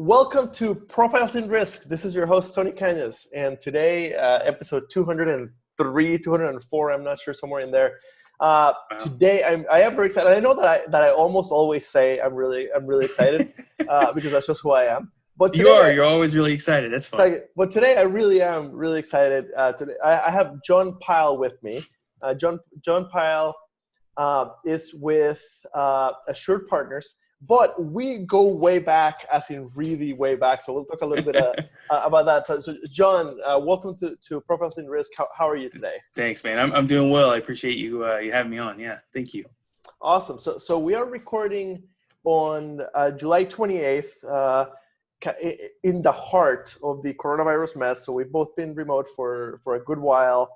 Welcome to Profiles in Risk. This is your host, Tony Cañas. And today, episode 203, 204, I'm not sure, somewhere in there. Wow. Today, I am very excited. I know that I almost always say I'm really excited because that's just who I am. But today, you're always really excited. That's fun. But today, I really am really excited. Today, I have Jon Pyle with me. Jon Pyle is with AssuredPartners. But we go way back, as in really way back. So we'll talk a little bit about that. So Jon, welcome to Profiles in Risk. How are you today? Thanks, man. I'm doing well. I appreciate you having me on. Yeah, thank you. Awesome. So we are recording on July 28th in the heart of the coronavirus mess. So we've both been remote for a good while.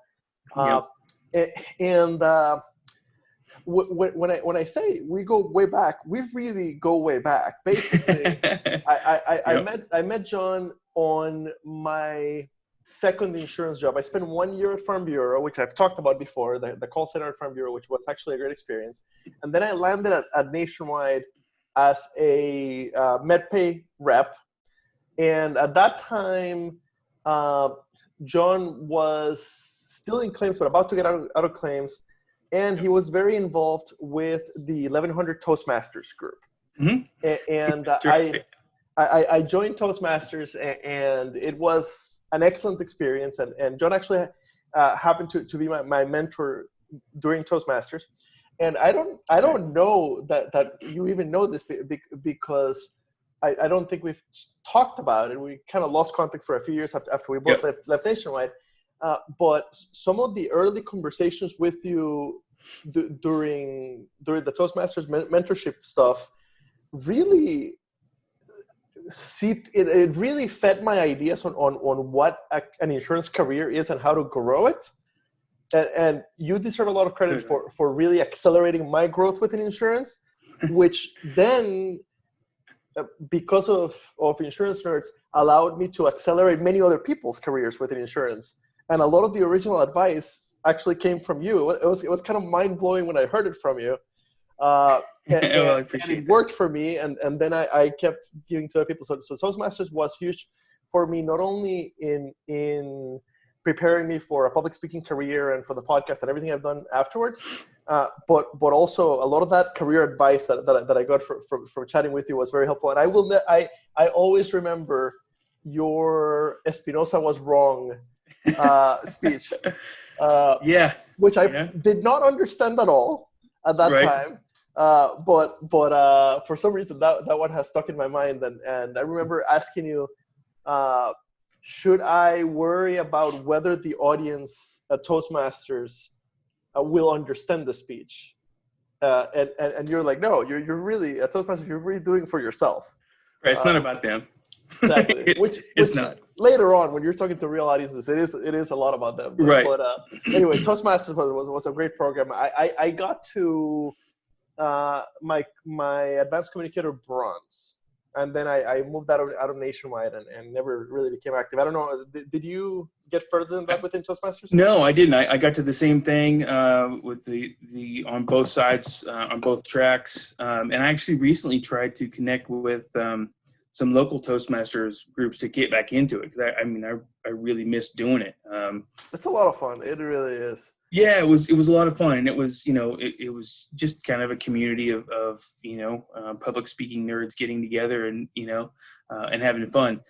When I say we go way back, we really go way back. Basically, I met Jon on my second insurance job. I spent 1 year at Farm Bureau, which I've talked about before, the call center at Farm Bureau, which was actually a great experience. And then I landed at Nationwide as a MedPay rep. And at that time, Jon was still in claims, but about to get out of claims. And he was very involved with the 1100 Toastmasters group. Mm-hmm. And right. I joined Toastmasters, and it was an excellent experience. And Jon actually happened to be my mentor during Toastmasters. And I don't know that you even know this because I don't think we've talked about it. We kind of lost contact for a few years after we both left Nationwide. But some of the early conversations with you during the Toastmasters mentorship stuff really seeped. It really fed my ideas on what an insurance career is and how to grow it. And you deserve a lot of credit for really accelerating my growth within insurance, which then, because of Insurance Nerds, allowed me to accelerate many other people's careers within insurance. And a lot of the original advice actually came from you. It was kind of mind-blowing when I heard it from you. I appreciate it. Worked for me, and then I kept giving to other people. So Toastmasters was huge for me, not only in preparing me for a public speaking career and for the podcast and everything I've done afterwards, but also a lot of that career advice that I got from chatting with you was very helpful. And I always remember your Espinosa was wrong speech, which I did not understand at all at that time, but for some reason that one has stuck in my mind, and I remember asking you, should I worry about whether the audience at Toastmasters will understand the speech, and you're like, no, you're really at Toastmasters, you're really doing it for yourself. Right, it's not about them. Exactly. Which not. Later on, when you're talking to real audiences, it is a lot about them. But anyway, Toastmasters was a great program. I got to my advanced communicator bronze, and then I moved out of Nationwide and never really became active. I don't know. Did you get further than that within Toastmasters? No, I didn't. I got to the same thing with the on both sides, on both tracks, and I actually recently tried to connect with some local Toastmasters groups to get back into it, because I really missed doing it. It's a lot of fun. It really is. Yeah, it was a lot of fun, and it was it was just kind of a community of public speaking nerds getting together and and having fun.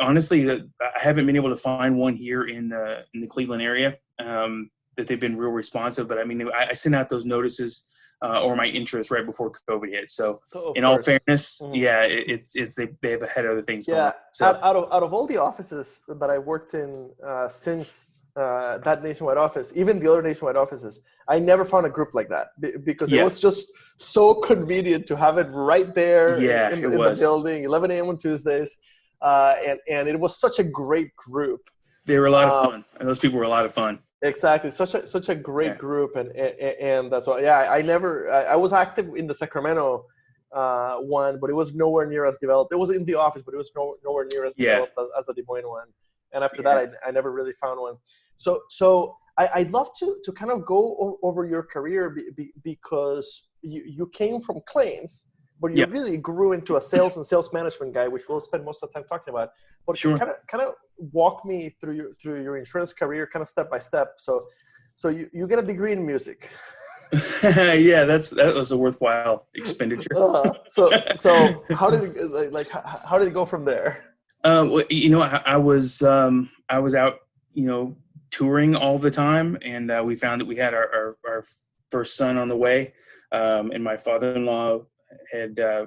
Honestly, I haven't been able to find one here in the Cleveland area that they've been real responsive. But I sent out those notices or my interest right before COVID hit. So in all fairness, it's they have had other things going on. So out of all the offices that I worked in since that Nationwide office, even the other Nationwide offices, I never found a group like that because it was just so convenient to have it right there in the building, 11 a.m. on Tuesdays. And it was such a great group. They were a lot of fun, and those people were a lot of fun. Exactly, such a great group, and that's why. Yeah, I was active in the Sacramento one, but it was nowhere near as developed. It was in the office, but it was nowhere near as developed as the Des Moines one. And after that, I never really found one. So I'd love to kind of go over your career because you came from claims. but you really grew into a sales and sales management guy, which we'll spend most of the time talking about. But sure. kind of walk me through your insurance career, kind of step by step. So you get a degree in music. Yeah, that was a worthwhile expenditure. So how did it how did it go from there? Well, I was out, touring all the time, and we found that we had our first son on the way, and my father-in-law had I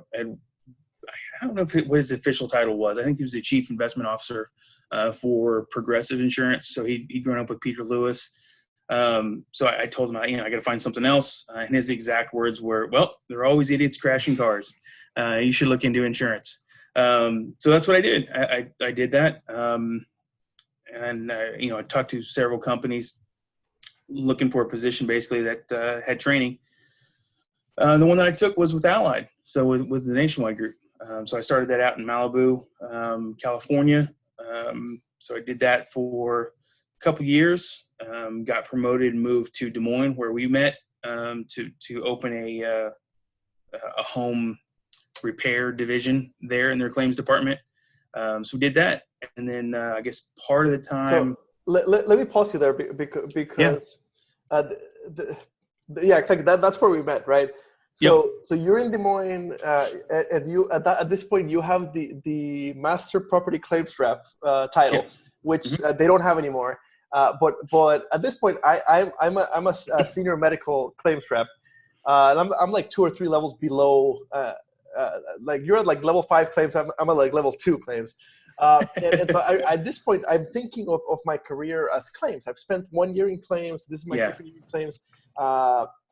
don't know what his official title was. I think he was the chief investment officer for Progressive Insurance. So he'd grown up with Peter Lewis. So I told him, I got to find something else. And his exact words were, "Well, there are always idiots crashing cars. You should look into insurance." So that's what I did. I did that. I talked to several companies looking for a position basically that had training. The one that I took was with Allied. So with the Nationwide Group. So I started that out in Malibu, California. So I did that for a couple years, got promoted and moved to Des Moines where we met, to open a home repair division there in their claims department. So we did that. And then I guess part of the time. So let me pause you there because exactly. That's where we met, right? So you're in Des Moines, and you at this point you have the master property claims rep title, which they don't have anymore. But at this point, I'm a senior medical claims rep, and I'm like 2 or 3 levels below. Like you're at like level 5 claims. I'm at like level 2 claims. And so at this point, I'm thinking of my career as claims. I've spent 1 year in claims. This is my second year in claims.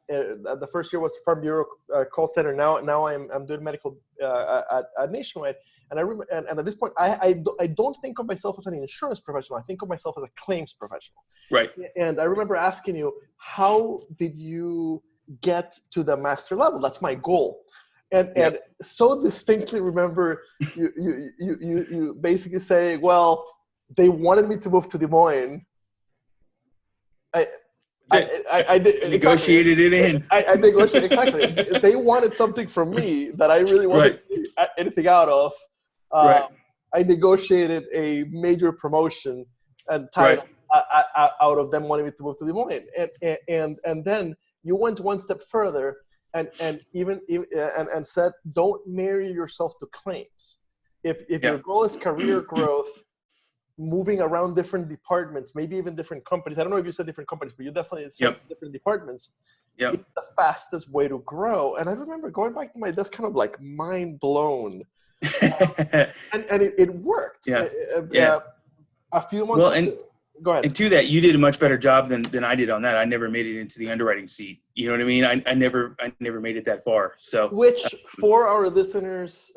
The first year was Farm Bureau call center. Now I'm doing medical at Nationwide. And and at this point, I don't think of myself as an insurance professional. I think of myself as a claims professional. Right. And I remember asking you, how did you get to the master level? That's my goal. And so distinctly remember you basically say, well, they wanted me to move to Des Moines. I negotiated it in. I negotiated, exactly. They wanted something from me that I really wasn't getting anything out of. I negotiated a major promotion and title out of them wanting me to move to Des Moines. And then you went one step further and said, don't marry yourself to claims. If your goal is career growth, moving around different departments, maybe even different companies. I don't know if you said different companies, but you definitely said different departments. It's the fastest way to grow. And I remember going back to my desk kind of like mind blown. And it worked. A few months go ahead. And to that, you did a much better job than I did on that. I never made it into the underwriting seat. You know what I mean? I never made it that far. So, which for our listeners,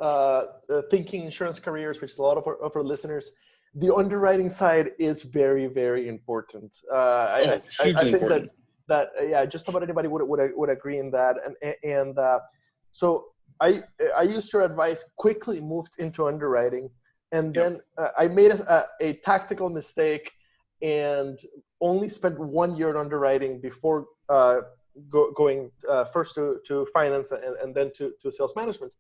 thinking insurance careers, which is a lot of our listeners, the underwriting side is very, very important. I think important. that just about anybody would agree in that. And so I used your advice, quickly moved into underwriting, and then I made a tactical mistake and only spent 1 year in underwriting before going first to finance and then to sales management.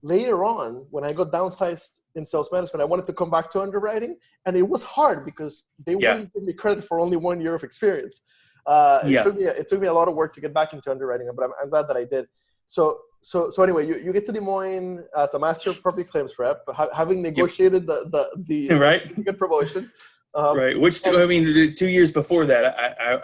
Later on, when I got downsized in sales management, I wanted to come back to underwriting, and it was hard because they wouldn't give me credit for only 1 year of experience. It took me a lot of work to get back into underwriting, but I'm glad that I did. So anyway, you get to Des Moines as a master property claims rep, having negotiated the good promotion. Which, 2 years before that,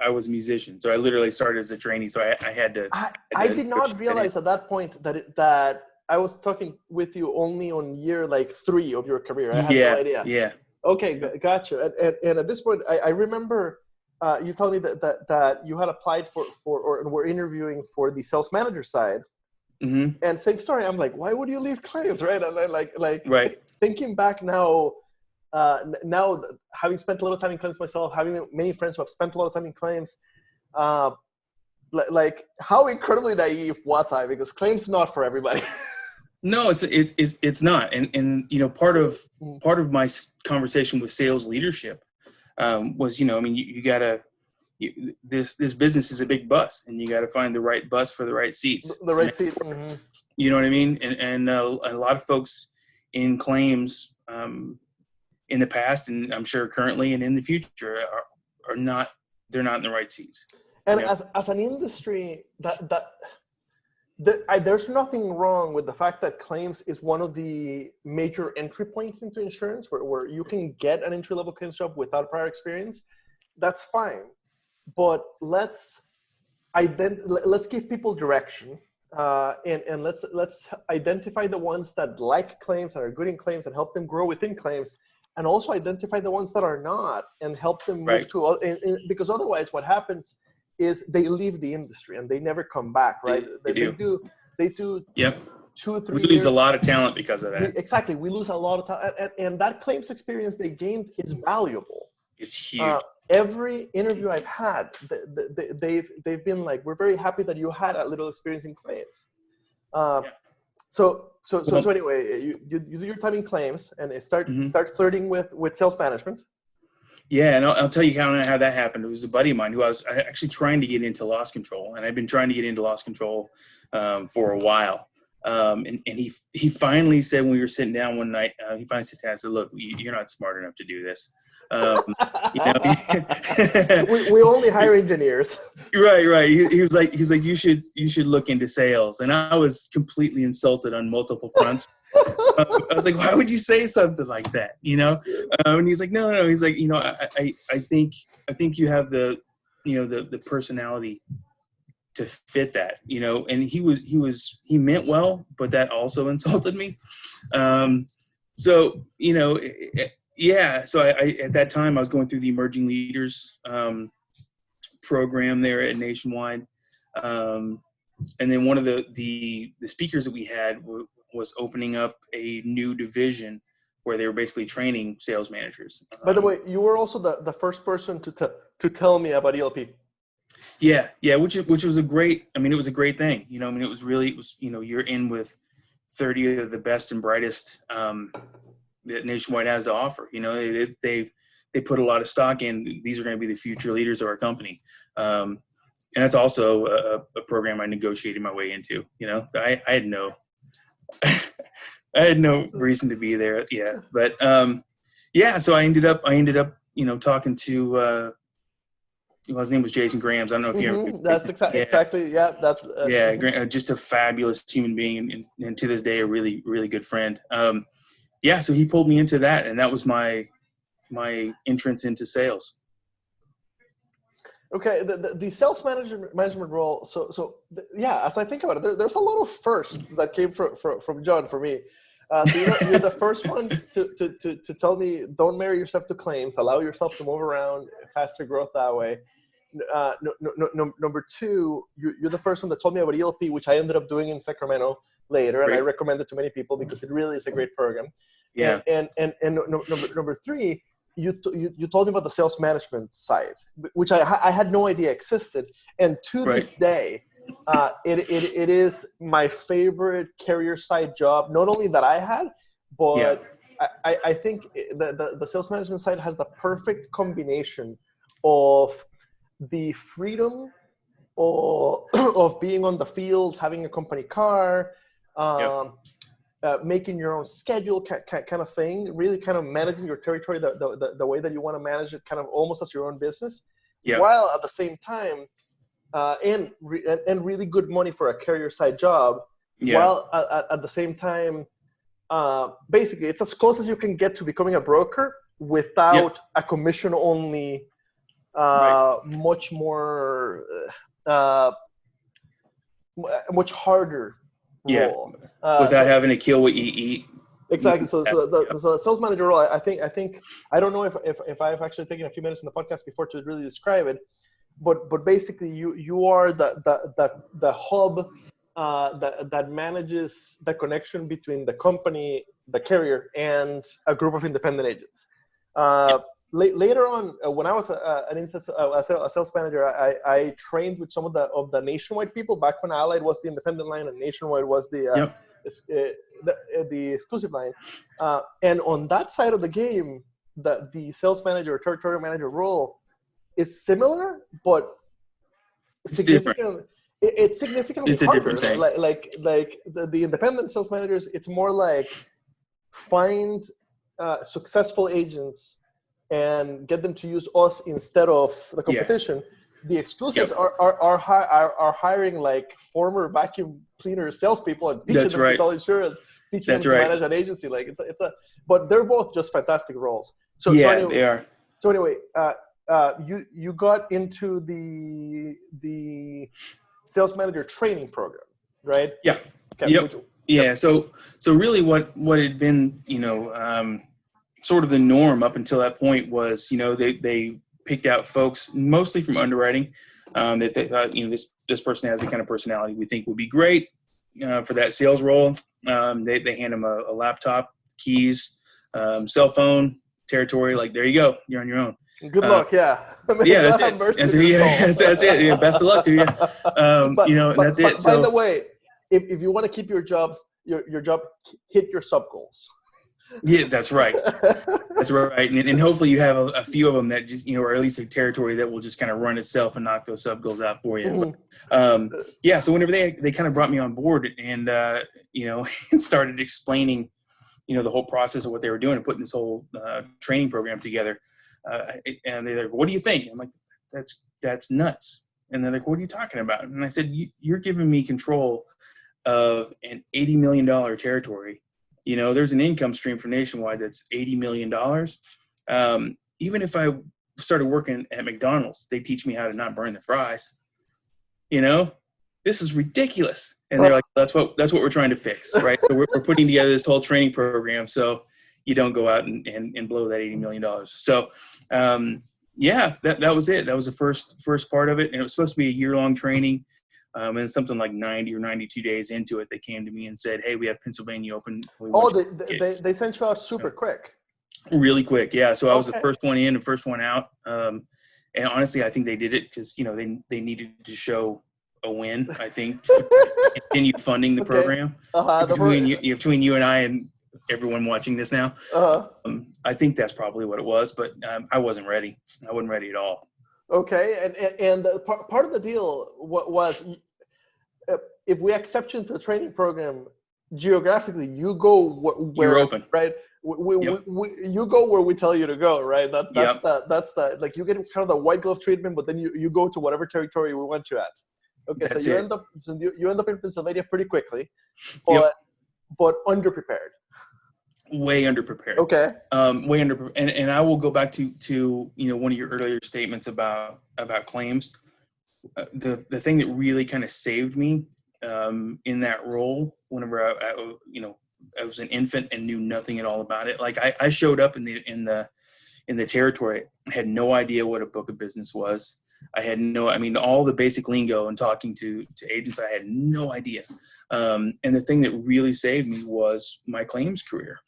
I was a musician. So I literally started as a trainee. So I had to. I did not realize at that point that I was talking with you only on year like 3 of your career. I had no idea. Yeah. Okay, gotcha. And at this point, I remember you told me that you had applied for or were interviewing for the sales manager side. Mm-hmm. And same story. I'm like, why would you leave claims, right? And then thinking back now, having spent a little time in claims myself, having many friends who have spent a lot of time in claims, like how incredibly naive was I? Because claims not for everybody. No, it's not. And part of my conversation with sales leadership was, you gotta, this business is a big bus, and you got to find the right bus for the right seats. The right seat. Mm-hmm. You know what I mean? And a lot of folks in claims in the past, and I'm sure currently and in the future, are not. They're not in the right seats. And as an industry, there's nothing wrong with the fact that claims is one of the major entry points into insurance, where you can get an entry-level claims job without prior experience. That's fine, but let's give people direction, and let's identify the ones that like claims and are good in claims and help them grow within claims, and also identify the ones that are not and help them move to. Because otherwise, what happens is they leave the industry and they never come back. Right? They do. Yep. 2 or 3 years. We lose a lot of talent because of that. Exactly. We lose a lot of talent, and that claims experience they gained is valuable. It's huge. Every interview I've had, they've been like, we're very happy that you had a little experience in claims. So anyway, you do your time in claims and start flirting with sales management. Yeah, and I'll tell you how that happened. It was a buddy of mine who I was actually trying to get into loss control, and I've been trying to get into loss control for a while. And he finally said, when we were sitting down one night, he finally said to me, I said, "Look, you're not smart enough to do this." We only hire engineers. Right. He was like, you should look into sales. And I was completely insulted on multiple fronts. I was like, why would you say something like that? And he's like, no. He's like, I think you have the personality to fit that, and he meant well, but that also insulted me. So I at that time I was going through the Emerging Leaders program there at Nationwide, and then one of the speakers that we had was opening up a new division where they were basically training sales managers. By the way, you were also the first person to tell me about ELP. Yeah, which was a great. I mean, it was a great thing. It was you're in with 30 of the best and brightest that Nationwide has to offer. They put a lot of stock in. These are going to be the future leaders of our company, and that's also a program I negotiated my way into. I had no reason to be there. Yeah, but so I ended up talking to. His name was Jason Grahams. I don't know if you ever. That's exactly. Yeah, that's. Just a fabulous human being, and to this day, a really, really good friend. So he pulled me into that, and that was my entrance into sales. Okay, the sales management role. So as I think about it, there's a lot of firsts that came from Jon for me. So you're the first one to tell me, don't marry yourself to claims, allow yourself to move around, faster growth that way. Number two, you're the first one that told me about ELP, which I ended up doing in Sacramento later, and I recommend it to many people because it really is a great program. Yeah. And number three, you told me about the sales management side, which I had no idea existed, and to this day, it is my favorite carrier side job. Not only that I had, but I think the sales management side has the perfect combination of the freedom of being on the field, having a company car, making your own schedule kind of thing, really kind of managing your territory the way that you want to manage it, kind of almost as your own business, while at the same time, and really good money for a carrier side job, while at the same time, basically it's as close as you can get to becoming a broker without a commission only, much more, much harder role. Without having to kill what you eat. Exactly. So the sales manager role, I think I don't know if I've actually taken a few minutes in the podcast before to really describe it, but basically you are the hub that manages the connection between the company, the carrier, and a group of independent agents. Later on, when I was a sales manager, I trained with some of the Nationwide people back when Allied was the independent line and Nationwide was the exclusive line. And on that side of the game, the sales manager or territorial manager role is similar, but significant. It's significantly a harder. Different thing. Like the independent sales managers, it's more like find successful agents and get them to use us instead of the competition. Yeah. The exclusives are hiring like former vacuum cleaner salespeople and teaching them to sell insurance, teaching them to manage an agency. Like but they're both just fantastic roles. So anyway, they are. So anyway, you got into the sales manager training program, right? Yeah. Okay. Yep. Yeah. So really what had been, sort of the norm up until that point was, they picked out folks mostly from underwriting that they thought, this person has the kind of personality we think would be great for that sales role. They hand them a laptop, keys, cell phone, territory. Like, there you go. You're on your own. Good luck. That's it. That's it. Yeah, best of luck to you. That's it. By the way, if you want to keep your job, hit your sub goals. Yeah, that's right. That's right. And hopefully you have a few of them that just, or at least a territory that will just kind of run itself and knock those sub goals out for you. Mm-hmm. But, so whenever they kind of brought me on board and, and started explaining, the whole process of what they were doing and putting this whole training program together. And they're like, what do you think? I'm like, that's nuts. And they're like, what are you talking about? And I said, you're giving me control of an $80 million territory. There's an income stream for Nationwide that's $80 million. Even if I started working at McDonald's, they teach me how to not burn the fries. This is ridiculous. And they're like, that's what we're trying to fix, right? So we're putting together this whole training program so you don't go out and blow that $80 million. So, that was it. That was the first part of it. And it was supposed to be a year-long training. And something like 90 or 92 days into it, they came to me and said, hey, we have Pennsylvania open. They sent you out super quick. Really quick, yeah. So I was the first one in and first one out. And honestly, I think they did it because, they needed to show a win, I think, continue funding the program. Between you and I and everyone watching this now. I think that's probably what it was, but I wasn't ready. I wasn't ready at all. Okay, and part of the deal was if we accept you into a training program, geographically, you go where you're open, right? You go where we tell you to go, right? That's the like you get kind of the white glove treatment, but then you go to whatever territory we want you at. Okay, that's so you end up in Pennsylvania pretty quickly, but underprepared. Way underprepared. Okay. Way underprepared. And I will go back to one of your earlier statements about claims. The thing that really kind of saved me in that role whenever I was an infant and knew nothing at all about it. Like I showed up in the territory. I had no idea what a book of business was. All the basic lingo and talking to agents, I had no idea. And the thing that really saved me was my claims career.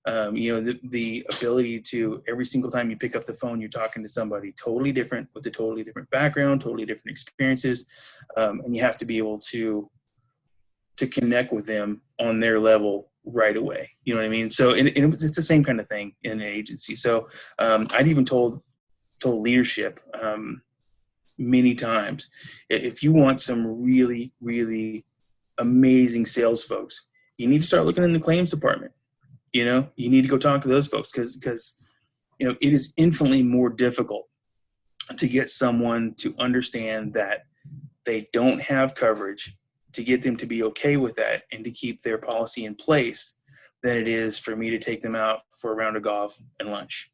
The ability to every single time you pick up the phone, you're talking to somebody totally different with a totally different background, totally different experiences. And you have to be able to connect with them on their level right away. You know what I mean? So it's the same kind of thing in an agency. So I'd even told leadership many times, if you want some really, really amazing sales folks, you need to start looking in the claims department. You need to go talk to those folks because it is infinitely more difficult to get someone to understand that they don't have coverage, to get them to be okay with that and to keep their policy in place than it is for me to take them out for a round of golf and lunch.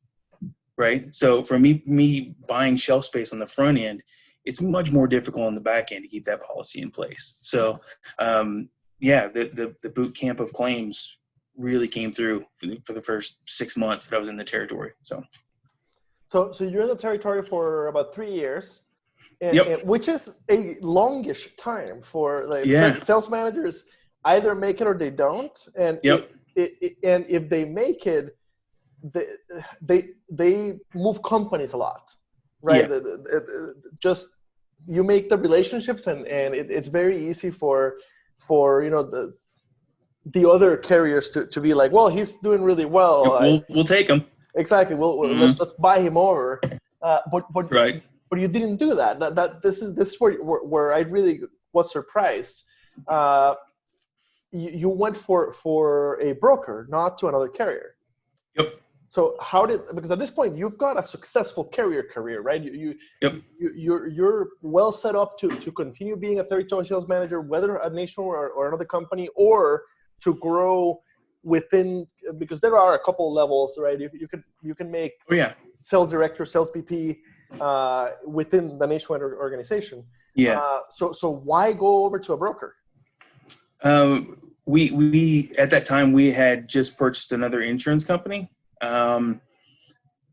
Right. So for me buying shelf space on the front end, it's much more difficult on the back end to keep that policy in place. So, the boot camp of claims really came through for the first 6 months that I was in the territory. So you're in the territory for about 3 years, and which is a longish time for sales managers. Either make it or they don't, and and if they make it, they move companies a lot, right? Just you make the relationships, and it's very easy for the other carriers to be like, well, he's doing really well. We'll take him. Exactly. Let's buy him over. But right. but you didn't do that. This is where I really was surprised. You went for a broker, not to another carrier. Yep. So because at this point you've got a successful carrier career, right? You're well set up to continue being a territory sales manager, whether at Nationwide or another company, or to grow within, because there are a couple levels, right? You can make sales director, sales VP within the Nationwide organization. Yeah. So why go over to a broker? We at that time we had just purchased another insurance company, and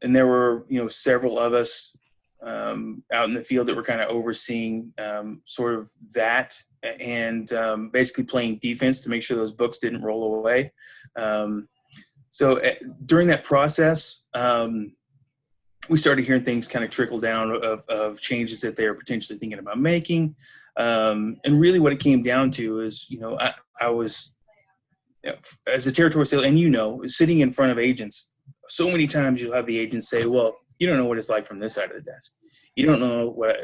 there were several of us out in the field that were kind of overseeing sort of that, and basically playing defense to make sure those books didn't roll away. So during that process, we started hearing things kind of trickle down of changes that they were potentially thinking about making. And really what it came down to is, I was, as a territory sales, and sitting in front of agents, so many times you'll have the agents say, well, you don't know what it's like from this side of the desk. You don't know what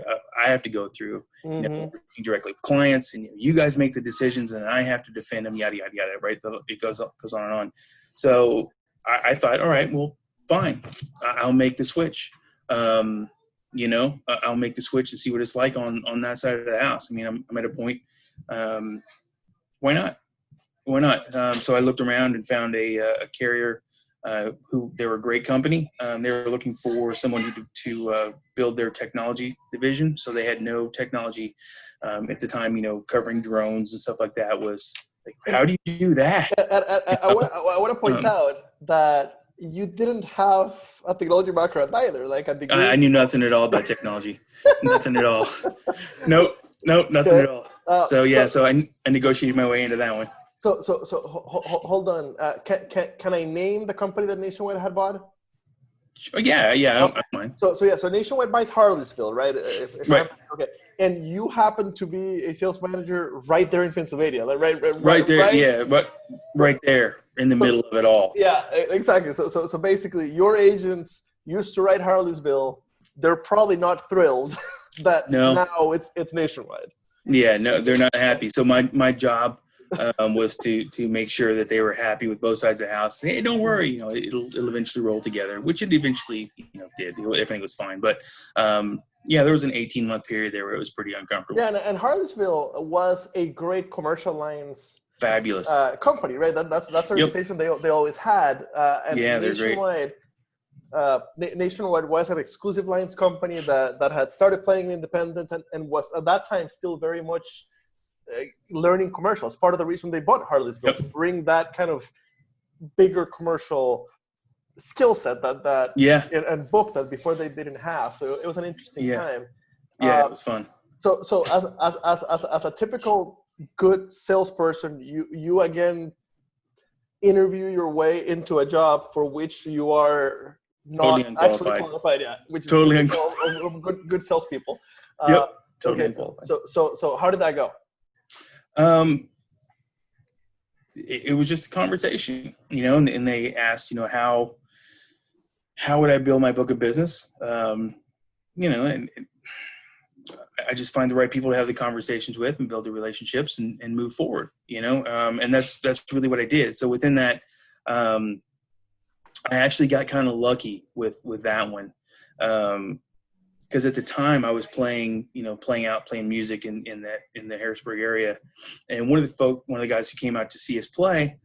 I have to go through, working directly with clients, and you guys make the decisions and I have to defend them, yada, yada, yada, right? It goes on and on. So I thought, all right, well, fine. I'll make the switch. I'll make the switch and see what it's like on that side of the house. I mean, I'm at a point, why not? So I looked around and found a carrier who they were a great company. They were looking for someone to build their technology division. So they had no technology at the time, covering drones and stuff like that. Was like, how do you do that? I want to point out that you didn't have a technology background either, like a degree. I knew nothing at all about technology. Nothing at all. Nope, nothing at all. So I negotiated my way into that one. So hold on. Can I name the company that Nationwide had bought? Yeah, I mind. So Nationwide buys Harleysville, right? Right. Okay. And you happen to be a sales manager right there in Pennsylvania, like right there, right? Yeah, but right there in the middle of it all. Yeah, exactly. So basically, your agents used to write Harleysville. They're probably not thrilled that now it's Nationwide. Yeah, no, they're not happy. So my job was to make sure that they were happy with both sides of the house. Hey, don't worry, it'll eventually roll together, which it eventually did. Everything was fine, but there was an 18-month period there where it was pretty uncomfortable. Yeah, and Harleysville was a great commercial lines fabulous company, right? That's the reputation they always had. And yeah, they're Nationwide, great. Nationwide was an exclusive lines company that had started playing independent and was at that time still very much learning commercials. Part of the reason they bought Harleysville to bring that kind of bigger commercial skill set and book that before they didn't have. So it was an interesting time. Yeah, it was fun. So as a typical good salesperson, you again interview your way into a job for which you are not totally actually qualified yet, which is totally of good salespeople. Totally. Okay, so how did that go? It was just a conversation, and they asked, how would I build my book of business? And I just find the right people to have the conversations with and build the relationships and move forward, and that's really what I did. So within that, I actually got kind of lucky with that one. Because at the time I was playing music in the Harrisburg area, and one of the guys who came out to see us play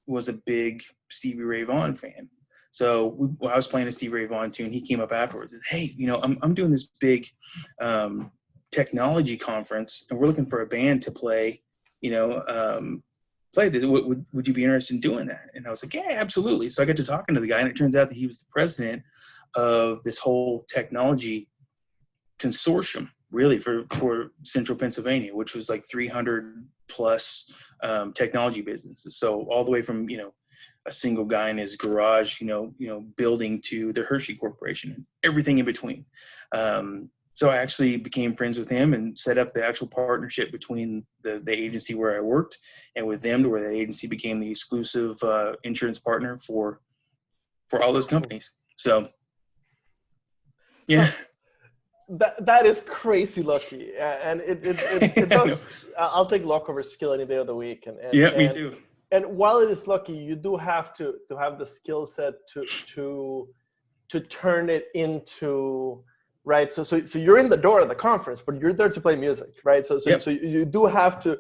was a big Stevie Ray Vaughan fan. So I was playing a Stevie Ray Vaughan tune. He came up afterwards and, hey, I'm doing this big technology conference, and we're looking for a band to play. Play this. Would you be interested in doing that? And I was like, yeah, absolutely. So I got to talking to the guy, and it turns out that he was the president of this whole technology consortium, really for Central Pennsylvania, which was like 300 plus technology businesses. So all the way from a single guy in his garage, building to the Hershey Corporation and everything in between. So I actually became friends with him and set up the actual partnership between the agency where I worked and with them, to where the agency became the exclusive insurance partner for all those companies. So, yeah. That is crazy lucky, and it does. I'll take luck over skill any day of the week. Me too. And while it is lucky, you do have to have the skill set to turn it into right. So you're in the door of the conference, but you're there to play music, right? So you do have to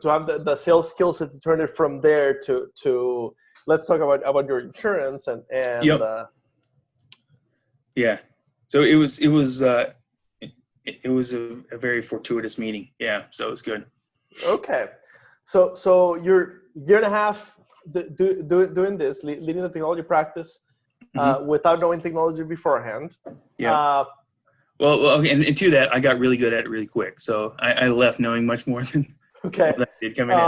have the sales skill set to turn it from there to let's talk about your insurance and yeah. So it was a very fortuitous meeting. Yeah. So it was good. Okay. So you're year and a half doing this, leading the technology practice without knowing technology beforehand. Yeah. Well, and to that, I got really good at it really quick. So I left knowing much more than I did coming in.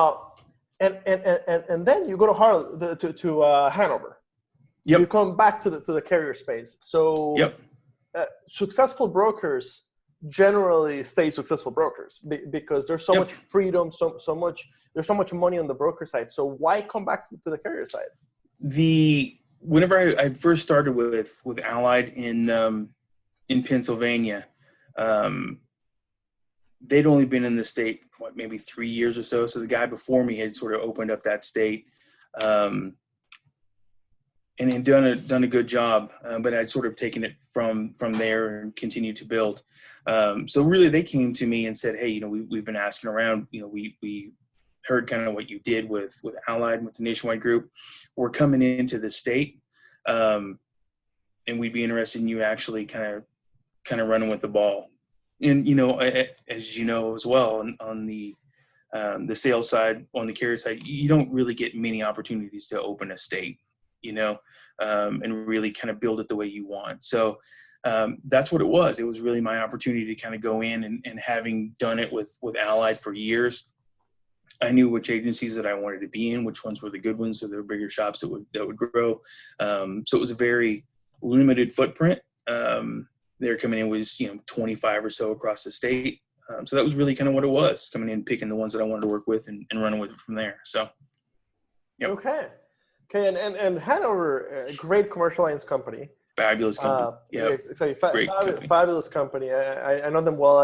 And then you go to Harlem to Hanover. Yep. You come back to the carrier space. So successful brokers generally stay successful brokers because there's so much freedom, there's so much money on the broker side. So why come back to the carrier side? Whenever I first started with Allied in Pennsylvania, they'd only been in the state maybe 3 years or so. So the guy before me had sort of opened up that state, and had done a good job. But I'd sort of taken it from there and continued to build. So really, they came to me and said, "Hey, we've been asking around. We heard kind of what you did with Allied and with the Nationwide Group. We're coming into the state, and we'd be interested in you actually kind of running with the ball." And as you know as well, on the sales side, on the carrier side, you don't really get many opportunities to open a state, and really kind of build it the way you want. So that's what it was. It was really my opportunity to kind of go in and having done it with Allied for years, I knew which agencies that I wanted to be in, which ones were the good ones, so there were bigger shops that would grow. So it was a very limited footprint. They're coming in with 25 or so across the state. So that was really kind of what it was, coming in, picking the ones that I wanted to work with and running with it from there. So, Okay. And Hanover, a great commercial lines company. Fabulous company. Fabulous company. I know them well.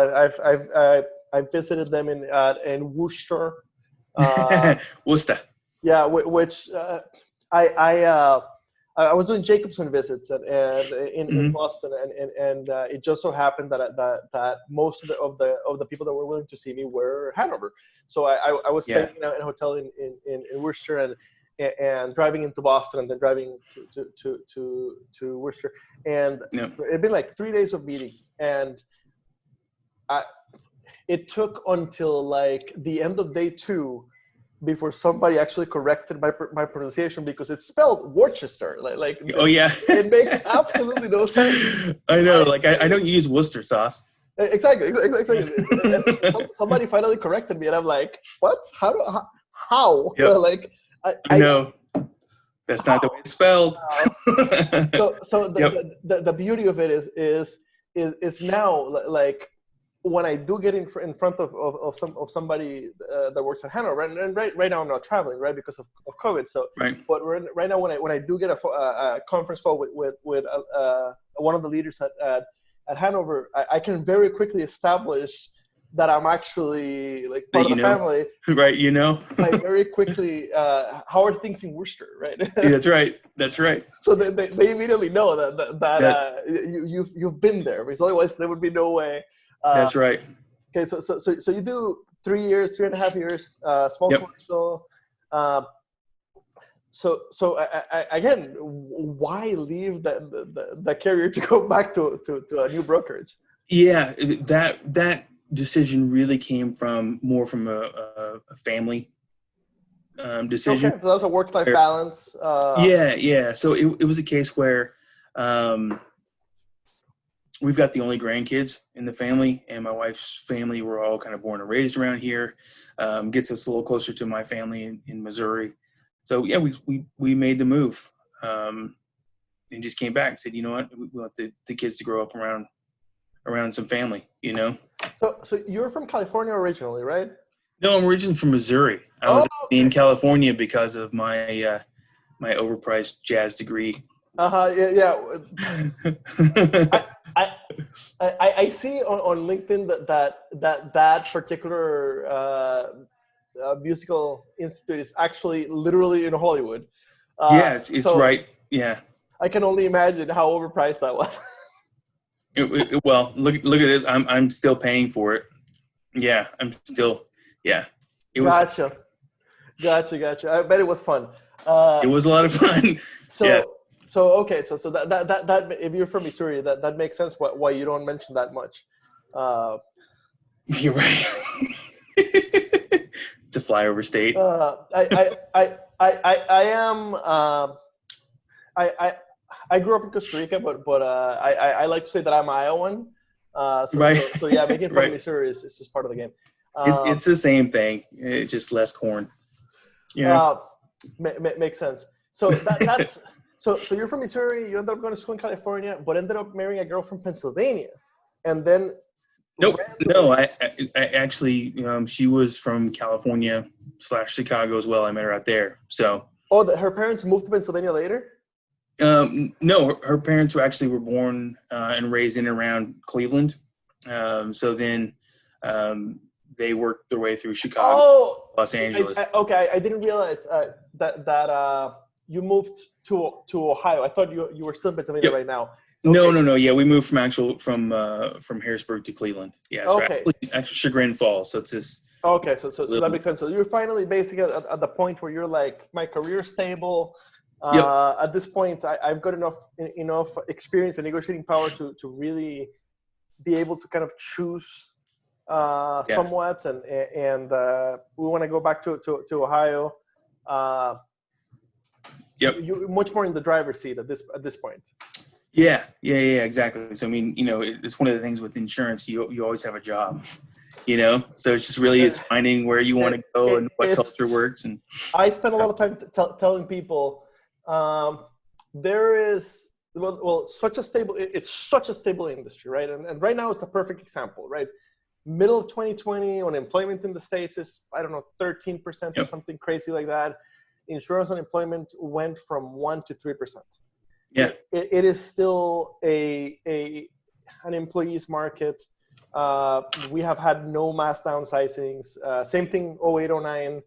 I've visited them in Worcester. Worcester. Yeah, which I was doing Jacobson visits in Boston, and it just so happened that most of the people that were willing to see me were Hanover. So I was staying in a hotel in Worcester and driving into Boston and then driving to Worcester, and it'd been like 3 days of meetings, and it took until like the end of day 2 before somebody actually corrected my pronunciation, because it's spelled Worcester. It makes absolutely no sense. I know, I don't use Worcester sauce. Exactly. Somebody finally corrected me, and I'm like, what? How? Yep. I know. That's not the way it's spelled. So the beauty of it is now, like, when I do get in front of somebody that works at Hanover, and right now I'm not traveling, right, because of COVID. So, but right now when I do get a conference call with one of the leaders at Hanover, I can very quickly establish that I'm actually like part of the family. Right, Like very quickly, how are things in Worcester, right? That's right. So they immediately know that you've been there, because otherwise there would be no way. That's right. Okay, so you do 3 years, 3.5 years, small commercial. So again, why leave the carrier to go back to a new brokerage? Yeah, that decision really came from a family decision. Okay, so that was a work-life balance. Yeah. So it was a case where we've got the only grandkids in the family, and my wife's family were all kind of born and raised around here. Gets us a little closer to my family in Missouri. So yeah, we made the move, and just came back and said, you know what, we want the kids to grow up around some family, So you're from California originally, right? No, I'm originally from Missouri. I was in California because of my my overpriced jazz degree. Yeah. I see on LinkedIn that particular musical institute is actually literally in Hollywood. Yeah, it's so right. Yeah. I can only imagine how overpriced that was. Well, look at this. I'm still paying for it. Yeah, I'm still. Yeah. Gotcha. I bet it was fun. It was a lot of fun. Okay. So that if you're from Missouri, that makes sense why you don't mention that much. You're right. To fly over state. I grew up in Costa Rica, but I like to say that I'm Iowan. Right. So yeah, making fun of Missouri is just part of the game. It's the same thing. It's just less corn. Yeah. Makes sense. So that's so you're from Missouri. You ended up going to school in California, but ended up marrying a girl from Pennsylvania, and then. No. I actually, she was from California / Chicago as well. I met her out there. So. Oh, her parents moved to Pennsylvania later? No, her parents were born and raised in and around Cleveland. So then they worked their way through Chicago, Los Angeles. I didn't realize that you moved to Ohio. I thought you were still in Pennsylvania right now. Okay. No. Yeah, we moved from Harrisburg to Cleveland. Yeah, so actually Chagrin Falls. So it's this. Okay, so that makes sense. So you're finally basically at the point where you're like, my career's stable. At this point, I've got enough experience and negotiating power to really be able to kind of choose somewhat, and we want to go back to Ohio. You're much more in the driver's seat at this point. Yeah, exactly. So I mean, it's one of the things with insurance. You always have a job. So it's just really it's finding where you want to go and what culture works. And I spend a lot of time telling people. There is such a stable industry, right? And right now is the perfect example, right? Middle of 2020, unemployment in the States is 13% or something crazy like that. Insurance unemployment went from 1% to 3%. Yeah, it is still an employees market. We have had no mass downsizings. Same thing 08, 09,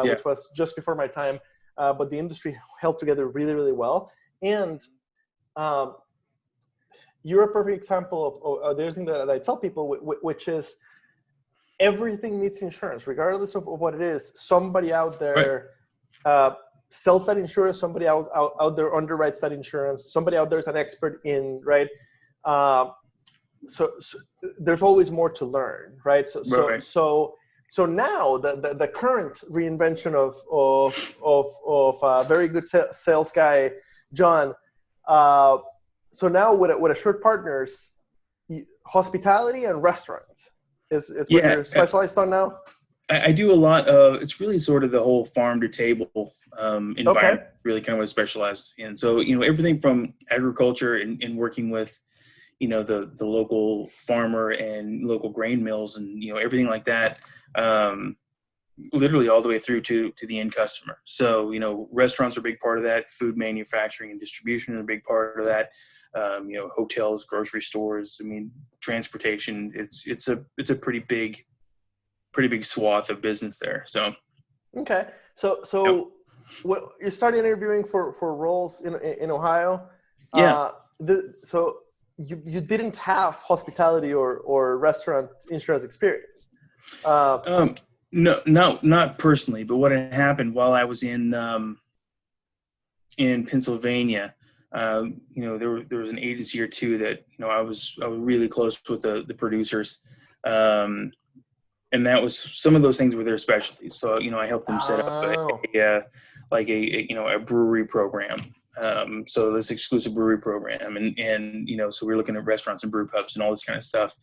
which was just before my time. But the industry held together really, really well. And you're a perfect example of the other thing that I tell people, which is everything needs insurance, regardless of what it is. Somebody out there sells that insurance. Somebody out there underwrites that insurance. Somebody out there is an expert in, right? So there's always more to learn, right? So now the current reinvention of a very good sales guy, Jon. So now with AssuredPartners, hospitality and restaurants is what you're specialized on now. I do a lot of. It's really sort of the whole farm to table environment. Really kind of what I specialize in. So everything from agriculture and working with the local farmer and local grain mills and everything like that. Literally all the way through to the end customer. So, restaurants are a big part of that. Food manufacturing and distribution are a big part of that. Hotels, grocery stores. I mean, transportation. It's a pretty big swath of business there. So. Okay. So you started interviewing for roles in Ohio. Yeah. So you didn't have hospitality or restaurant insurance experience. No, not personally, but what had happened while I was in Pennsylvania, there was an agency or two that, I was really close with the producers. And that was, some of those things were their specialties. So, I helped them set up a brewery program. So this exclusive brewery program and so we're looking at restaurants and brew pubs and all this kind of stuff.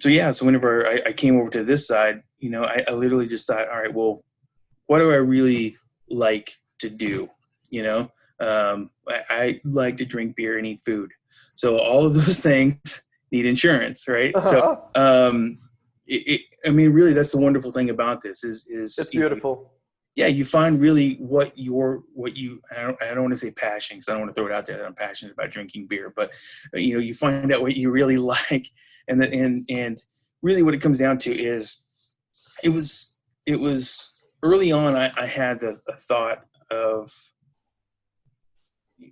So whenever I came over to this side, I literally just thought, all right, well, what do I really like to do? I like to drink beer and eat food. So all of those things need insurance, right? So, really, that's the wonderful thing about this is it's beautiful. yeah, you find really what I don't want to say passion, because I don't want to throw it out there that I'm passionate about drinking beer, but you find out what you really like, and really what it comes down to is it was early on. I had a thought of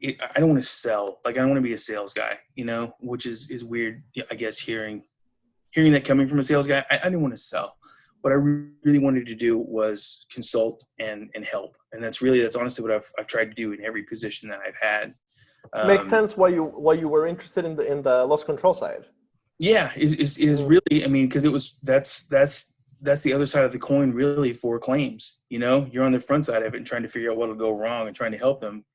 I don't want to sell, like I don't want to be a sales guy, which is weird, I guess, hearing that coming from a sales guy. I didn't want to sell. What I really wanted to do was consult and help. And that's honestly what I've tried to do in every position that I've had. Makes sense why you were interested in the loss control side. Yeah, is really, I mean, because that's the other side of the coin really for claims. You're on the front side of it and trying to figure out what'll go wrong and trying to help them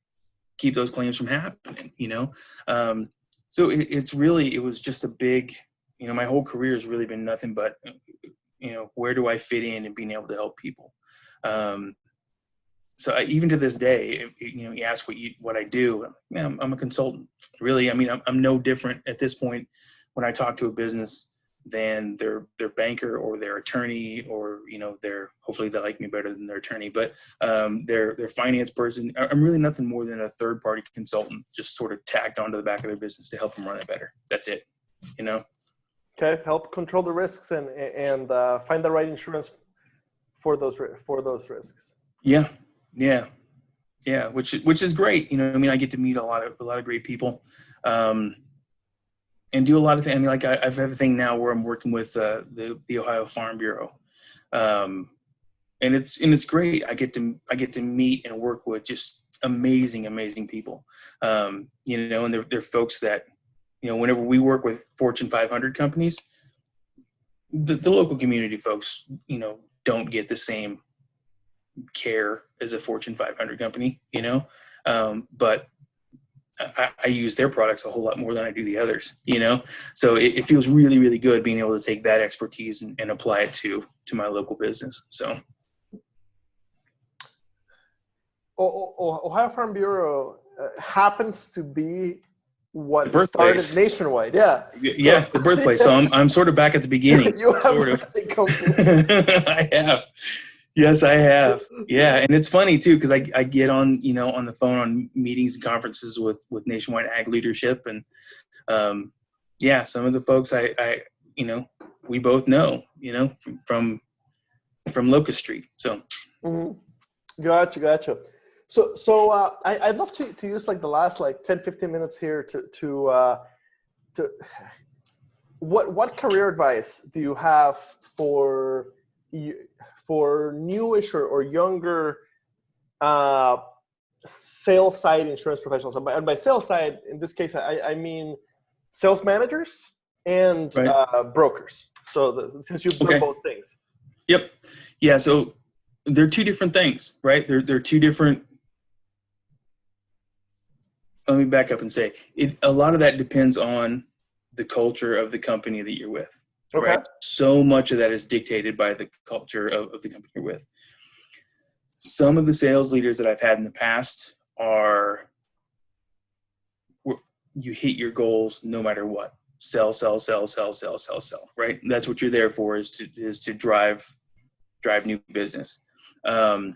keep those claims from happening, So it was just a big, my whole career has really been nothing but, where do I fit in and being able to help people? So even to this day, you ask what I do, I'm a consultant. Really, I mean, I'm no different at this point when I talk to a business than their banker or their attorney, or hopefully they like me better than their attorney, but their finance person. I'm really nothing more than a third party consultant, just sort of tacked onto the back of their business to help them run it better. That's it. Okay, help control the risks and find the right insurance for those risks. Yeah, which is great. I get to meet a lot of great people, and do a lot of things. I mean, like I have a thing now where I'm working with the Ohio Farm Bureau, and it's great. I get to meet and work with just amazing people, and they're folks that. Whenever we work with Fortune 500 companies, the local community folks, don't get the same care as a Fortune 500 company, but I use their products a whole lot more than I do the others, so it feels really, really good being able to take that expertise and apply it to my local business. So. Ohio Farm Bureau happens to be what started Nationwide. Yeah, the birthplace. So I'm sort of back at the beginning. You have sort of. I have. Yes, I have. Yeah, and it's funny too because I get on on the phone on meetings and conferences with Nationwide Ag leadership, and some of the folks I we both know from Locust Street. So. Mm-hmm. Gotcha. So I'd love to use like the last 10-15 minutes here to what career advice do you have for newish or younger sales side insurance professionals? And by sales side, in this case, I mean sales managers and brokers. So since you've done both things. Yep. Yeah. So they're two different things, right? They're two different. Let me back up and say a lot of that depends on the culture of the company that you're with. Okay. Right? So much of that is dictated by the culture of the company you're with. Some of the sales leaders that I've had in the past are you hit your goals no matter what. Sell, right? And that's what you're there for is to drive new business. I've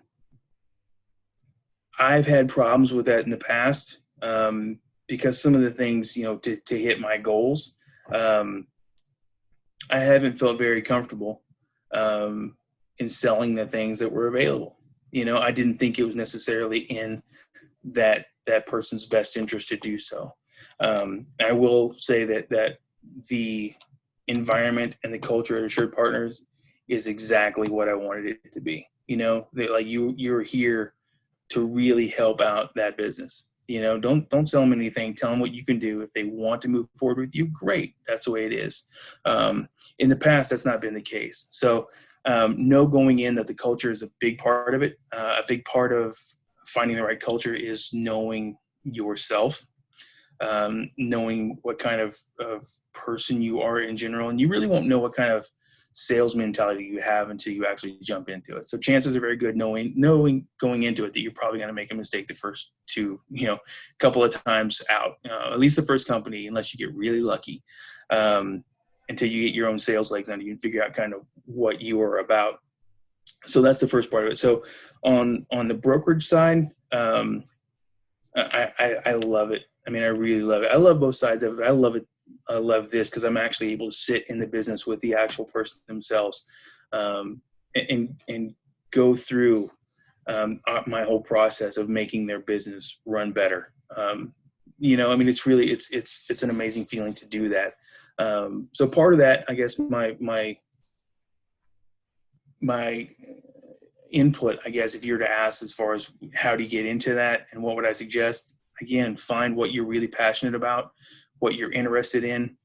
had problems with that in the past. Because some of the things, to hit my goals, I haven't felt very comfortable in selling the things that were available. I didn't think it was necessarily in that person's best interest to do so. I will say that the environment and the culture at AssuredPartners is exactly what I wanted it to be. You're here to really help out that business. Don't sell them anything. Tell them what you can do. If they want to move forward with you, great. That's the way it is. In the past, that's not been the case. So know going in that the culture is a big part of it. A big part of finding the right culture is knowing yourself, knowing what kind of person you are in general. And you really won't know what kind of sales mentality you have until you actually jump into it. So chances are very good knowing going into it that you're probably going to make a mistake the first couple of times out, at least the first company, unless you get really lucky, until you get your own sales legs under you and figure out kind of what you are about So that's the first part of it. So on the brokerage side, I love it. I mean, I really love it. I love both sides of it. I love it. I love this because I'm actually able to sit in the business with the actual person themselves, and go through my whole process of making their business run better. You know, I mean, it's really, it's an amazing feeling to do that. So part of that, I guess my input, I guess, if you were to ask as far as how do you get into that and what would I suggest, again, find what you're really passionate about, what you're interested in.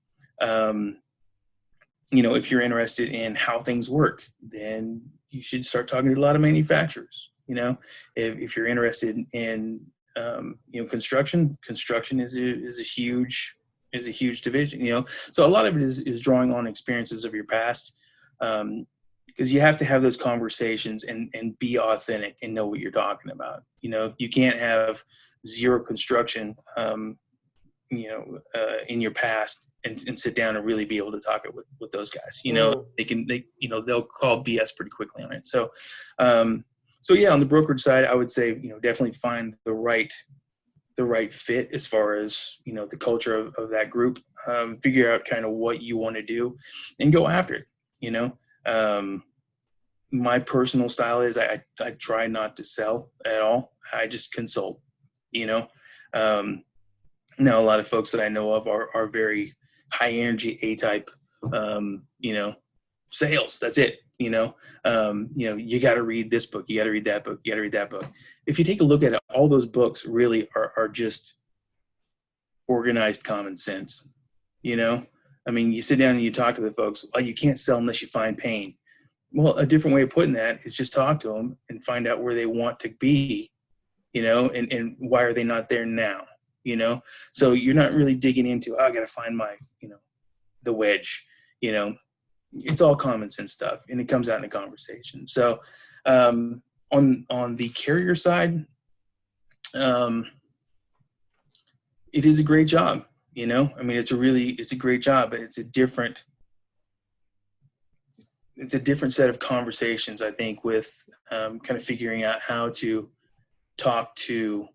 You know, if you're interested in how things work, then you should start talking to a lot of manufacturers. You know, if you're interested in, you know, construction is a huge division, you know, so a lot of it is drawing on experiences of your past. Because you have to have those conversations and be authentic and know what you're talking about. You know, you can't have zero construction, you know, in your past and sit down and really be able to talk it with those guys. You know, you know, they'll call BS pretty quickly on it. So, so yeah, on the brokerage side, I would say, you know, definitely find the right fit as far as, you know, the culture of that group, figure out kind of what you want to do and go after it, you know. My personal style is I try not to sell at all. I just consult, you know. Now a lot of folks that I know of are very high energy A-type, you know, sales. That's it. You know, you got to read this book. You got to read that book. You got to read that book. If you take a look at it, all those books really are just organized common sense. You know, I mean, you sit down and you talk to the folks. Well, you can't sell unless you find pain. Well, a different way of putting that is just talk to them and find out where they want to be, you know, and why are they not there now, you know? So you're not really digging into, I got to find my, you know, the wedge, you know. It's all common sense stuff, and it comes out in a conversation. So on the carrier side, it is a great job, you know. I mean, it's a great job, but it's a different set of conversations, I think, with kind of figuring out how to talk to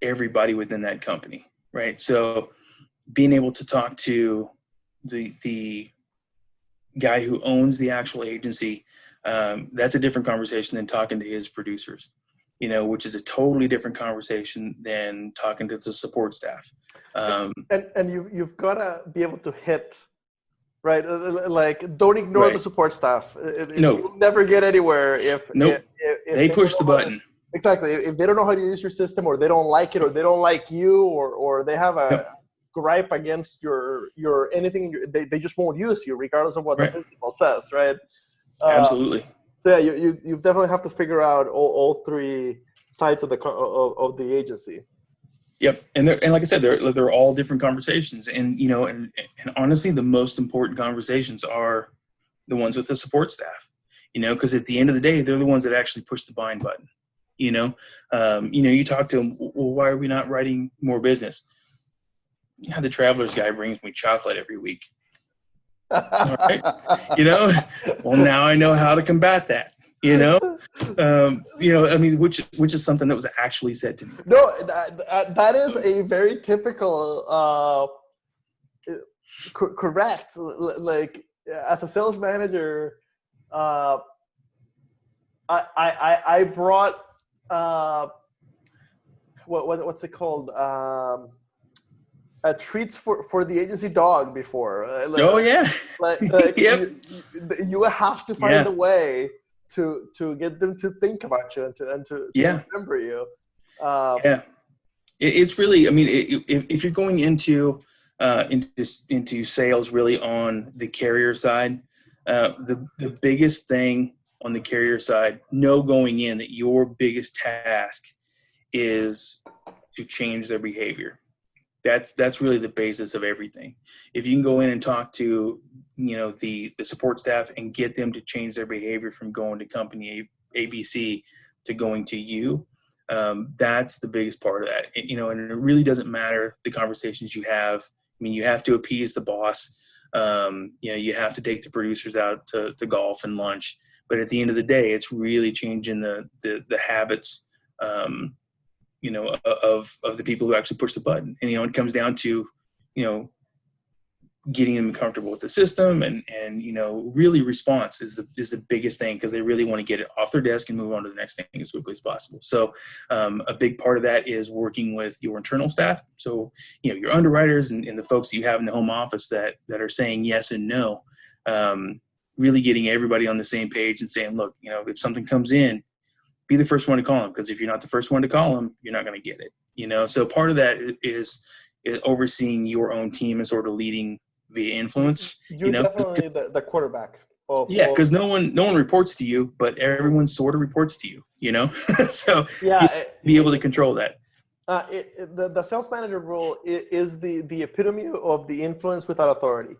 everybody within that company, right? So being able to talk to the guy who owns the actual agency, that's a different conversation than talking to his producers, you know, which is a totally different conversation than talking to the support staff. And you've got to be able to hit, right? Like, don't ignore the support staff. No. You'll never get anywhere if they push the button. Exactly. If they don't know how to use your system, or they don't like it, or they don't like you, or they have a gripe against your anything, they just won't use you regardless of what the principal says, right? Absolutely. So yeah, you definitely have to figure out all three sides of the agency. Yep. And like I said, they're all different conversations, and you know, and honestly, the most important conversations are the ones with the support staff, you know, because at the end of the day, they're the ones that actually push the buying button. You know, you talk to them, well, why are we not writing more business? Yeah, the Travelers guy brings me chocolate every week. All right. You know, well, now I know how to combat that, you know, I mean, which is something that was actually said to me. No, that is a very typical, correct. Like, as a sales manager, I brought, what's it called? Treats for the agency dog before. Yep. You have to find a way to get them to think about you and to remember you. It's really, I mean, if you're going into sales really on the carrier side, the biggest thing on the carrier side, know going in that your biggest task is to change their behavior. That's really the basis of everything. If you can go in and talk to, you know, the support staff and get them to change their behavior from going to company ABC to going to you, that's the biggest part of that. You know, and it really doesn't matter the conversations you have. I mean, you have to appease the boss. You know, you have to take the producers out to golf and lunch, But at the end of the day, it's really changing the habits, you know, of the people who actually push the button. And, you know, it comes down to, you know, getting them comfortable with the system, and you know, really response is the biggest thing, because they really want to get it off their desk and move on to the next thing as quickly as possible. So a big part of that is working with your internal staff. So, you know, your underwriters and the folks that you have in the home office that are saying yes and no, really getting everybody on the same page and saying, look, you know, if something comes in, be the first one to call them, because if you're not the first one to call them, you're not going to get it, you know? So part of that is overseeing your own team and sort of leading via influence. You're you know, definitely the quarterback. Because no one reports to you, but everyone sort of reports to you. You know, so be able to control that. The sales manager role is the epitome of the influence without authority.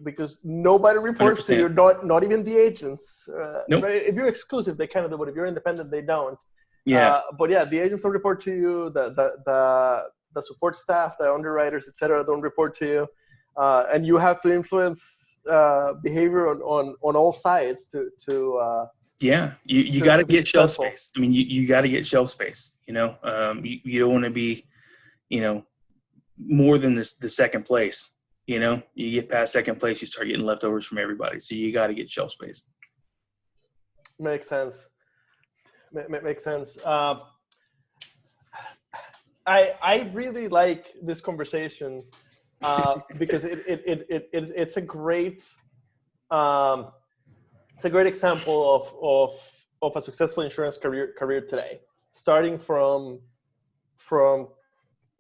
Because nobody reports 100%. To you, not even the agents. Nope. Right? If you're exclusive, they kind of do, but if you're independent, they don't. Yeah. But yeah, the agents don't report to you. The support staff, the underwriters, etc., don't report to you. And you have to influence behavior on all sides to you got to get shelf space. I mean, you got to get shelf space. You know, you don't want to be, you know, more than the second place. You know, you get past second place, you start getting leftovers from everybody. So you got to get shelf space. Makes sense. Makes sense. I really like this conversation. Because it's a great example of a successful insurance career today, starting from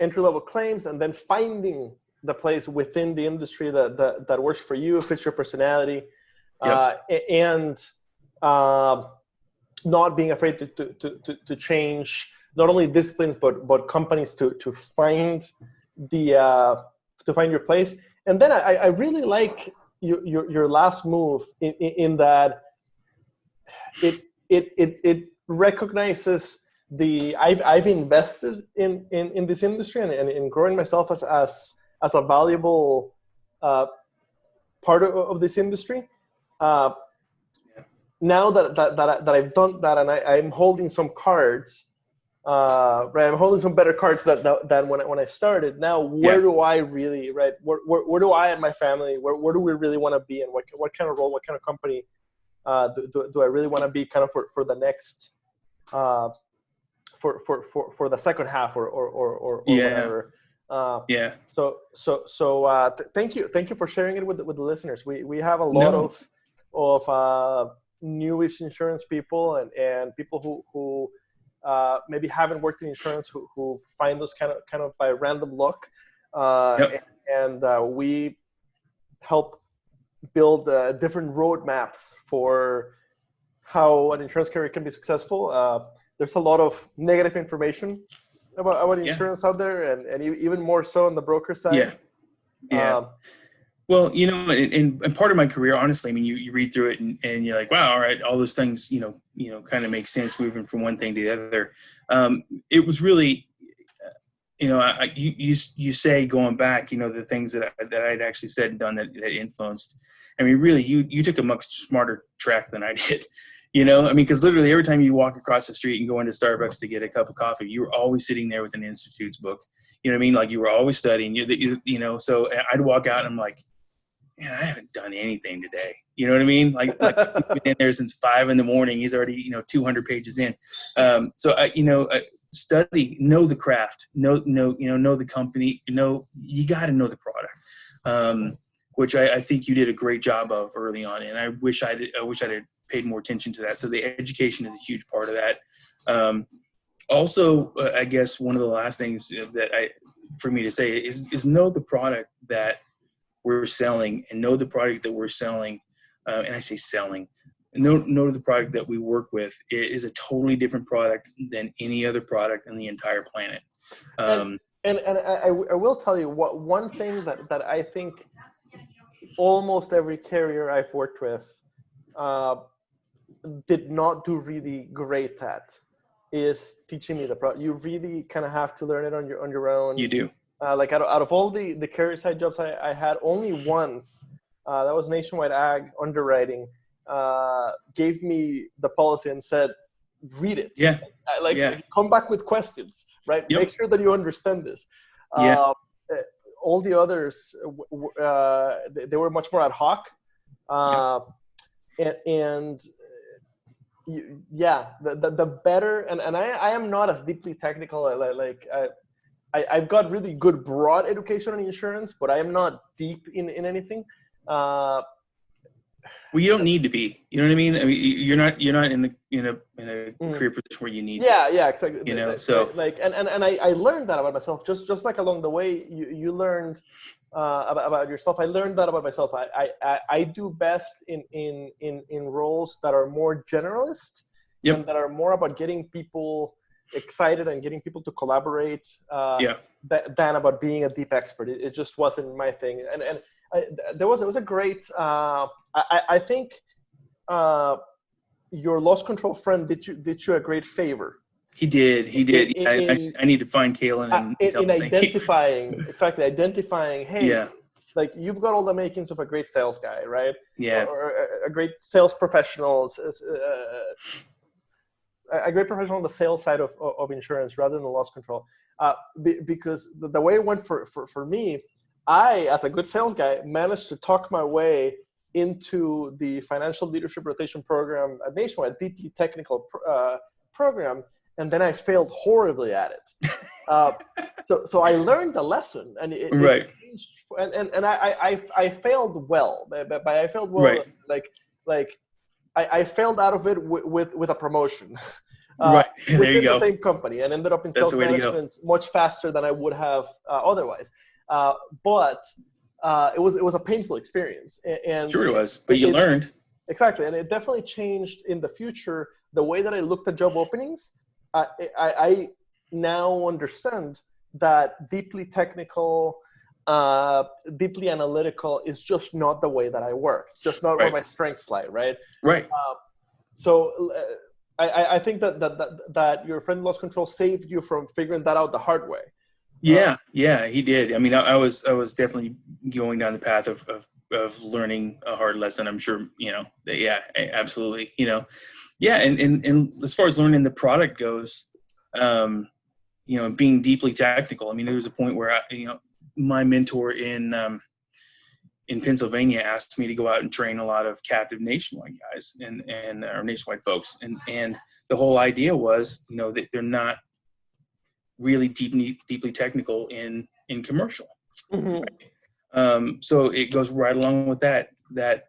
entry-level claims and then finding the place within the industry that works for you, fits your personality, and not being afraid to change not only disciplines but companies to find to find your place. And then I really like your last move in that it recognizes I've invested in this industry and in growing myself as a valuable part of this industry. Now that I've done that and I'm holding some cards. Right, I'm holding some better cards than when I started. Now, where do I really, right? Where do I and my family, where do we really want to be, and what kind of role, what kind of company do I really want to be, kind of for the next, for the second half or whatever. So thank you for sharing it with the listeners. We have a lot of newish insurance people and people who maybe haven't worked in insurance who find those kind of by random luck, and we help build different roadmaps for how an insurance career can be successful. There's a lot of negative information about insurance out there, and even more so on the broker side. Well, you know, and part of my career, honestly, I mean, you read through it and you're like, wow, all right, all those things, you know, kind of make sense moving from one thing to the other. It was really, you know, you say going back, you know, the things that I'd actually said and done that influenced. I mean, really, you took a much smarter track than I did. You know, I mean, because literally every time you walk across the street and go into Starbucks to get a cup of coffee, you were always sitting there with an institute's book. You know what I mean? Like you were always studying. You know, so I'd walk out and I'm like, man, I haven't done anything today. You know what I mean? Like he's been in there since 5 a.m. He's already, you know, 200 pages in. So study, know the craft, know the company, you got to know the product, which I think you did a great job of early on. And I wish I'd paid more attention to that. So the education is a huge part of that. Also, I guess one of the last things for me to say is know the product that we're selling and know the product that we're selling. And I say selling, know the product that we work with is a totally different product than any other product on the entire planet. And I will tell you one thing that I think almost every carrier I've worked with did not do really great at is teaching me the product. You really kind of have to learn it on your own. You do. Like out of all the carrier side jobs I had, only once, that was Nationwide Ag Underwriting. gave me the policy and said, read it. Yeah. Come back with questions, right? Yep. Make sure that you understand this. Yeah. All the others, they were much more ad hoc. The better, and I am not as deeply technical. I've got really good broad education on insurance, but I am not deep in anything. Well, you don't need to be. You know what I mean? I mean, you're not in a career position where you need. Yeah, exactly. You know, so I learned that about myself. Just like along the way, you learned about yourself. I learned that about myself. I do best in roles that are more generalist, and that are more about getting people excited and getting people to collaborate. Than about being a deep expert. It just wasn't my thing. And it was a great. I think your loss control friend did you a great favor. He did. I need to find Kalen and in identifying identifying. Hey, like you've got all the makings of a great sales guy, right? Yeah. Or a great sales professional. A great professional on the sales side of insurance rather than the loss control. Because the way it went for me, I, as a good sales guy, managed to talk my way into the financial leadership rotation program at Nationwide, deeply technical program, and then I failed horribly at it. So I learned the lesson, and it changed, and I failed well. But I failed well, I failed out of it with a promotion. Within the same company, and ended up in sales management much faster than I would have otherwise. But it was a painful experience. And sure it was, but you learned. Exactly, and it definitely changed in the future the way that I looked at job openings. I now understand that deeply technical, deeply analytical is just not the way that I work. It's just not where my strengths lie, right? Right. So I think that your friend loss control saved you from figuring that out the hard way. Yeah, he did. I mean, I was definitely going down the path of learning a hard lesson. I'm sure, absolutely, and as far as learning the product goes, being deeply technical. I mean, there was a point where my mentor in Pennsylvania asked me to go out and train a lot of captive Nationwide guys and our Nationwide folks, and the whole idea was, that they're not really deeply technical in commercial. Mm-hmm. Right? So it goes right along with that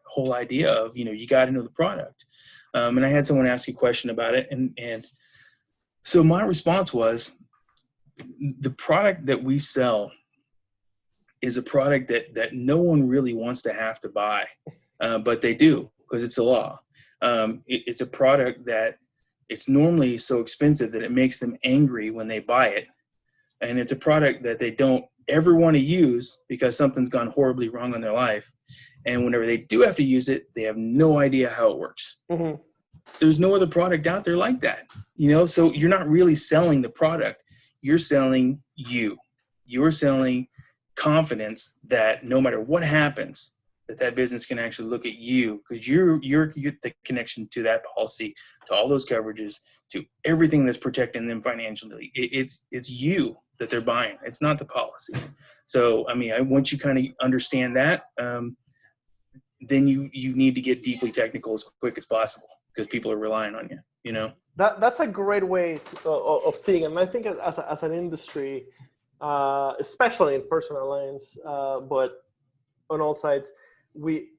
whole idea of, you got to know the product. And I had someone ask you a question about it. And so my response was, the product that we sell is a product that no one really wants to have to buy, but they do because it's a law. It's a product that it's normally so expensive that it makes them angry when they buy it. And it's a product that they don't ever want to use because something's gone horribly wrong in their life. And whenever they do have to use it, they have no idea how it works. Mm-hmm. There's no other product out there like that, so you're not really selling the product. You're selling you. You're selling confidence that no matter what happens, that business can actually look at you because you're the connection to that policy, to all those coverages, to everything that's protecting them financially. It's you that they're buying. It's not the policy. So, I mean, once you kind of understand that, then you need to get deeply technical as quick as possible because people are relying on you, That's a great way of seeing it. And I think as an industry, especially in personal lines, but on all sides, we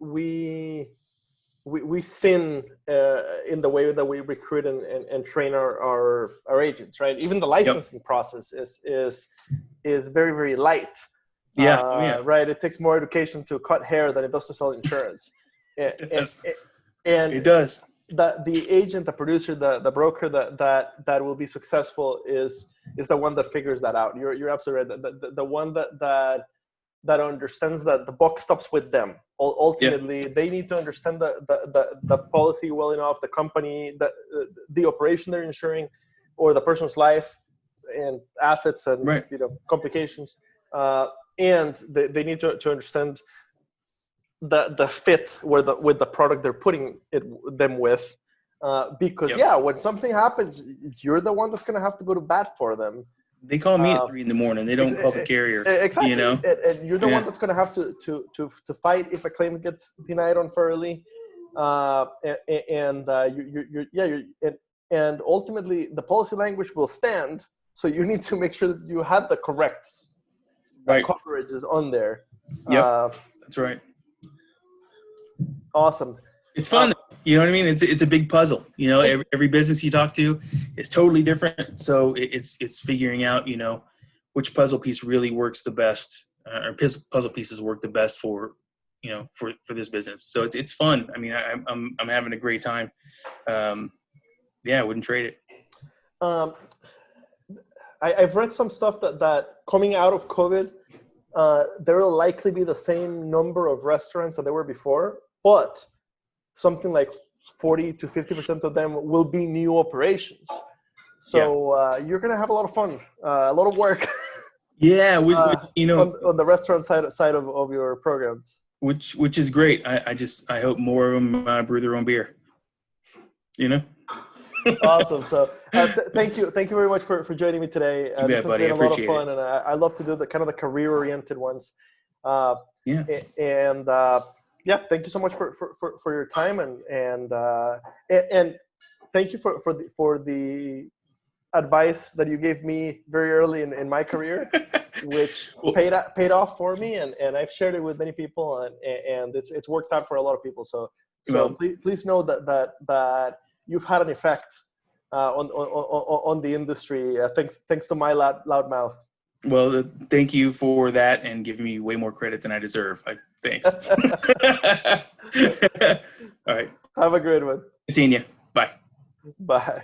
sin in the way that we recruit and train our agents, right? Even the licensing process is very, very light. Right. It takes more education to cut hair than it does to sell insurance. And it does. The agent, the producer, the broker that will be successful is the one that figures that out. You're absolutely right. The one that understands that the buck stops with them. Ultimately, they need to understand the policy well enough, the company, the operation they're insuring, or the person's life and assets and complications. And they need to understand the fit with the product they're putting them with. Because when something happens, you're the one that's going to have to go to bat for them. They call me at 3 a.m. They don't call the carrier. Exactly. You know? And you're the one that's going to have to fight if a claim gets denied unfairly. And ultimately the policy language will stand. So you need to make sure that you have the correct coverages on there. Yep, that's right. Awesome. It's fun. You know what I mean? It's a big puzzle. You know, every business you talk to is totally different. So it's figuring out, you know, which puzzle piece really works the best, or puzzle pieces work the best for, you know, for this business. So it's fun. I mean, I'm having a great time. I wouldn't trade it. I've read some stuff that coming out of COVID, there will likely be the same number of restaurants that there were before, but something like 40 to 50% of them will be new operations. So you're going to have a lot of fun, a lot of work. Yeah, you know, on the restaurant side of your programs. Which is great. I hope more of them brew their own beer. You know. Awesome. So thank you very much for joining me today. This has been a lot of fun, and I love to do the kind of the career oriented ones. And thank you so much for your time, and thank you for the advice that you gave me very early in my career, which paid off for me, and I've shared it with many people, and it's worked out for a lot of people. So please know that you've had an effect on the industry. Thanks to my loud mouth. Well, thank you for that and giving me way more credit than I deserve. Thanks. All right. Have a great one. Seeing you. Bye. Bye.